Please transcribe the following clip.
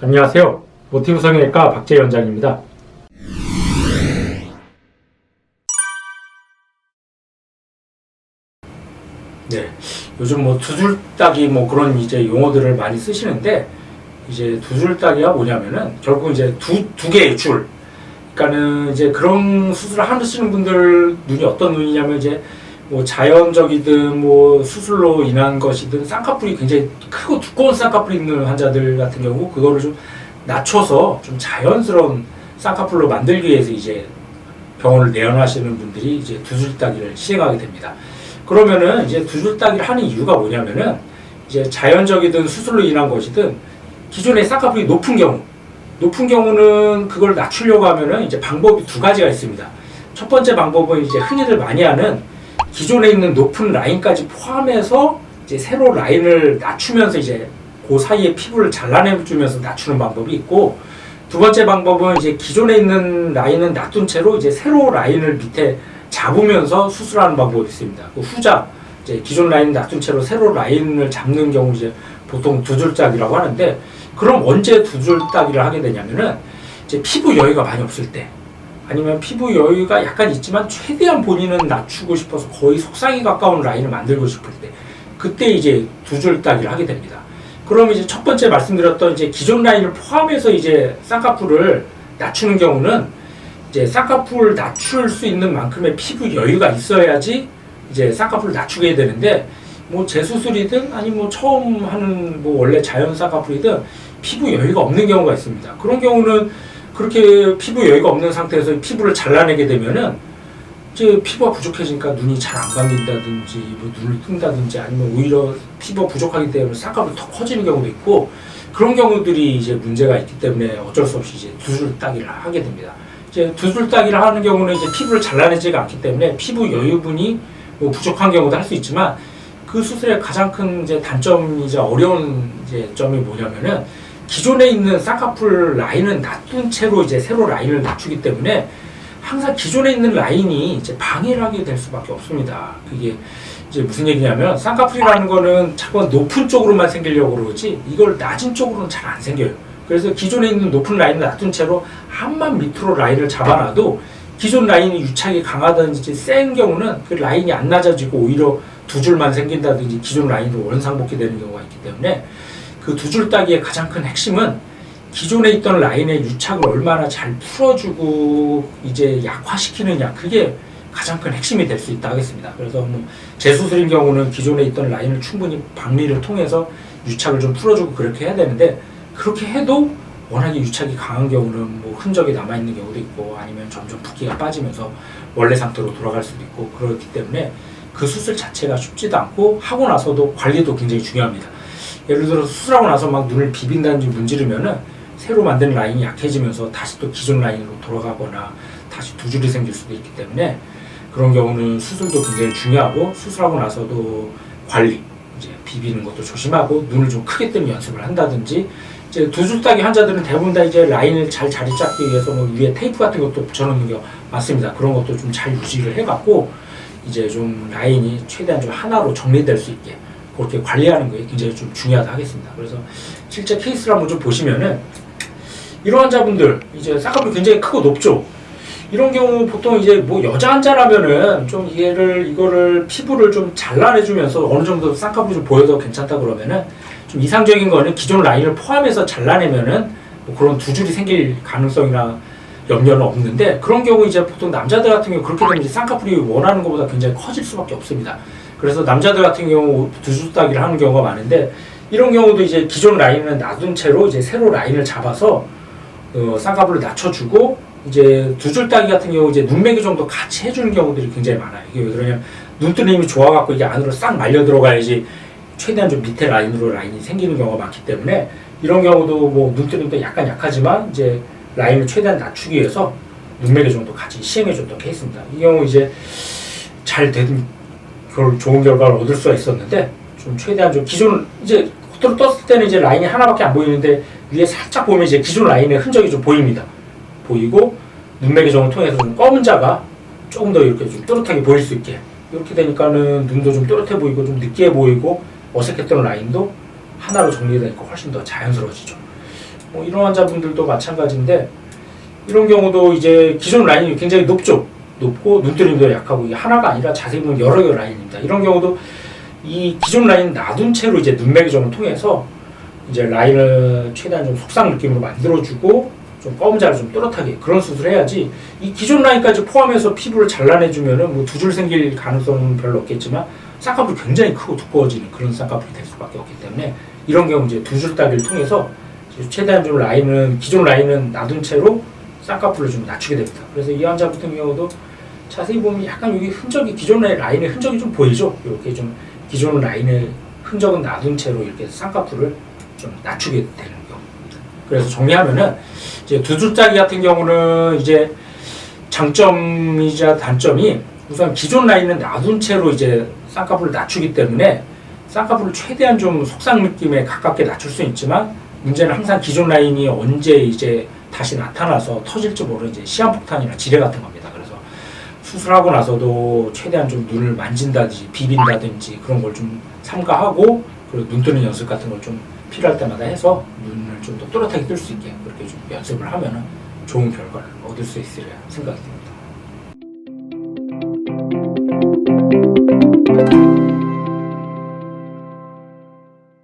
안녕하세요. 모티브 성형외과 박재희 원장입니다. 네, 요즘 두줄따기 그런 이제 용어들을 많이 쓰시는데, 이제 두줄따기가 뭐냐면은 결국 이제 두 개의 줄. 그러니까는 이제 그런 수술을 하시는 분들 눈이 어떤 눈이냐면 이제 자연적이든 수술로 인한 것이든 쌍꺼풀이 굉장히 크고 두꺼운 쌍꺼풀이 있는 환자들 같은 경우 그거를 좀 낮춰서 좀 자연스러운 쌍꺼풀로 만들기 위해서 이제 병원을 내원하시는 분들이 이제 두줄따기를 시행하게 됩니다. 그러면은 이제 두줄따기를 하는 이유가 뭐냐면은 이제 자연적이든 수술로 인한 것이든 기존의 쌍꺼풀이 높은 경우는 그걸 낮추려고 하면은 이제 방법이 두 가지가 있습니다. 첫 번째 방법은 이제 흔히들 많이 하는 기존에 있는 높은 라인까지 포함해서 이제 새로 라인을 낮추면서 이제 그 사이에 피부를 잘라내주면서 낮추는 방법이 있고, 두 번째 방법은 이제 기존에 있는 라인은 놔둔 채로 이제 새로 라인을 밑에 잡으면서 수술하는 방법이 있습니다. 그 후자, 이제 기존 라인을 놔둔 채로 새로 라인을 잡는 경우 이제 보통 두줄따기라고 하는데, 그럼 언제 두줄따기를 하게 되냐면은 이제 피부 여유가 많이 없을 때, 아니면 피부 여유가 약간 있지만 최대한 본인은 낮추고 싶어서 거의 속상에 가까운 라인을 만들고 싶을 때, 그때 이제 두줄따기를 하게 됩니다. 그럼 이제 첫 번째 말씀드렸던 이제 기존 라인을 포함해서 이제 쌍꺼풀을 낮추는 경우는 이제 쌍꺼풀을 낮출 수 있는 만큼의 피부 여유가 있어야지 이제 쌍꺼풀을 낮추게 되는데, 재수술이든 아니면 처음 하는 원래 자연 쌍꺼풀이든 피부 여유가 없는 경우가 있습니다. 그런 경우는 그렇게 피부 여유가 없는 상태에서 피부를 잘라내게 되면은 이제 피부가 부족해지니까 눈이 잘 안 감긴다든지 눈을 뜬다든지 아니면 오히려 피부가 부족하기 때문에 쌍꺼풀이 더 커지는 경우도 있고, 그런 경우들이 이제 문제가 있기 때문에 어쩔 수 없이 이제 두줄따기를 하게 됩니다. 이제 두줄따기를 하는 경우는 이제 피부를 잘라내지가 않기 때문에 피부 여유분이 부족한 경우도 할 수 있지만, 그 수술의 가장 큰 이제 단점이자 어려운 이제 점이 뭐냐면은 기존에 있는 쌍꺼풀 라인은 놔둔 채로 이제 새로 라인을 낮추기 때문에 항상 기존에 있는 라인이 이제 방해를 하게 될 수밖에 없습니다. 그게 이제 무슨 얘기냐면, 쌍꺼풀이라는 거는 자꾸 높은 쪽으로만 생기려고 그러지 이걸 낮은 쪽으로는 잘 안 생겨요. 그래서 기존에 있는 높은 라인을 놔둔 채로 암만 밑으로 라인을 잡아놔도 기존 라인이 유착이 강하든지 센 경우는 그 라인이 안 낮아지고 오히려 두 줄만 생긴다든지 기존 라인으로 원상복귀 되는 경우가 있기 때문에, 그 두줄따기의 가장 큰 핵심은 기존에 있던 라인의 유착을 얼마나 잘 풀어주고 이제 약화시키느냐, 그게 가장 큰 핵심이 될 수 있다 하겠습니다. 그래서 재수술인 경우는 기존에 있던 라인을 충분히 박리를 통해서 유착을 좀 풀어주고 그렇게 해야 되는데, 그렇게 해도 워낙에 유착이 강한 경우는 흔적이 남아있는 경우도 있고 아니면 점점 붓기가 빠지면서 원래 상태로 돌아갈 수도 있고, 그렇기 때문에 그 수술 자체가 쉽지도 않고 하고 나서도 관리도 굉장히 중요합니다. 예를 들어서 수술하고 나서 막 눈을 비빈다든지 문지르면은 새로 만든 라인이 약해지면서 다시 또 기존 라인으로 돌아가거나 다시 두 줄이 생길 수도 있기 때문에, 그런 경우는 수술도 굉장히 중요하고 수술하고 나서도 관리, 이제 비비는 것도 조심하고 눈을 좀 크게 뜨는 연습을 한다든지, 이제 두줄따기 환자들은 대부분 다 이제 라인을 잘 자리 잡기 위해서 위에 테이프 같은 것도 붙여놓는 게 많습니다. 그런 것도 좀 잘 유지를 해갖고 이제 좀 라인이 최대한 좀 하나로 정리될 수 있게 그렇게 관리하는 게 굉장히 좀 중요하다 하겠습니다. 그래서 실제 케이스를 한번 좀 보시면은, 이런 환자분들 이제 쌍꺼풀이 굉장히 크고 높죠. 이런 경우 보통 이제 여자 환자라면은 좀 이거를 피부를 좀 잘라내주면서 어느 정도 쌍꺼풀이 좀 보여도 괜찮다 그러면은, 좀 이상적인 거는 기존 라인을 포함해서 잘라내면은 그런 두 줄이 생길 가능성이나 염려는 없는데, 그런 경우 이제 보통 남자들 같은 경우 그렇게 되면 이제 쌍꺼풀이 원하는 것보다 굉장히 커질 수밖에 없습니다. 그래서 남자들 같은 경우 두줄따기를 하는 경우가 많은데, 이런 경우도 이제 기존 라인을 놔둔 채로 이제 새로 라인을 잡아서 쌍꺼풀을 낮춰주고, 이제 두줄따기 같은 경우 이제 눈매기 정도 같이 해주는 경우들이 굉장히 많아요. 이게 왜 그러냐면 눈뜨림이 좋아갖고 이게 안으로 싹 말려 들어가야지 최대한 좀 밑에 라인으로 라인이 생기는 경우가 많기 때문에, 이런 경우도 눈뜨림도 약간 약하지만 이제 라인을 최대한 낮추기 위해서 눈매기 정도 같이 시행해줬던 케이스입니다. 이 경우 이제 잘 된 좋은 결과를 얻을 수가 있었는데, 좀 최대한 좀 기존 이제 겉으로 떴을 때는 이제 라인이 하나밖에 안 보이는데 위에 살짝 보면 이제 기존 라인의 흔적이 좀 보입니다. 보이고 눈매 교정을 통해서 좀 검은 자가 조금 더 이렇게 좀 또렷하게 보일 수 있게, 이렇게 되니까는 눈도 좀 또렷해 보이고 좀 느끼해 보이고 어색했던 라인도 하나로 정리되니까 훨씬 더 자연스러워지죠. 뭐 이런 환자분들도 마찬가지인데 이런 경우도 이제 기존 라인이 굉장히 높고 눈뜨림도 약하고 이게 하나가 아니라 자세히 보면 여러 개 라인입니다. 이런 경우도 이 기존 라인 놔둔 채로 이제 눈매 교정을 통해서 이제 라인을 최대한 좀 속상 느낌으로 만들어주고 좀 검은자를 좀 또렷하게 그런 수술을 해야지 이 기존 라인까지 포함해서 피부를 잘라내주면은 뭐 두 줄 생길 가능성은 별로 없겠지만 쌍꺼풀이 굉장히 크고 두꺼워지는 그런 쌍꺼풀이 될 수밖에 없기 때문에 이런 경우 이제 두 줄 따기를 통해서 최대한 좀 기존 라인은 놔둔 채로 쌍꺼풀을 좀 낮추게 됩니다. 그래서 이 환자 같은 경우도 자세히 보면 약간 여기 흔적이 기존 라인의 흔적이 좀 보이죠. 이렇게 좀 기존 라인의 흔적은 놔둔 채로 이렇게 쌍꺼풀을 좀 낮추게 되는 경우입니다. 그래서 정리하면은 이제 두 줄 따기 같은 경우는 이제 장점이자 단점이 우선 기존 라인은 놔둔 채로 이제 쌍꺼풀을 낮추기 때문에 쌍꺼풀을 최대한 좀 속상 느낌에 가깝게 낮출 수 있지만 문제는 항상 기존 라인이 언제 이제 다시 나타나서 터질지 모르는 이제 시한폭탄이나 지뢰 같은 겁니다. 그래서 수술하고 나서도 최대한 좀 눈을 만진다든지 비빈다든지 그런 걸 좀 삼가하고 그리고 눈 뜨는 연습 같은 걸 좀 필요할 때마다 해서 눈을 좀 더 또렷하게 뜰 수 있게 그렇게 좀 연습을 하면은 좋은 결과를 얻을 수 있으리라 생각이 듭니다.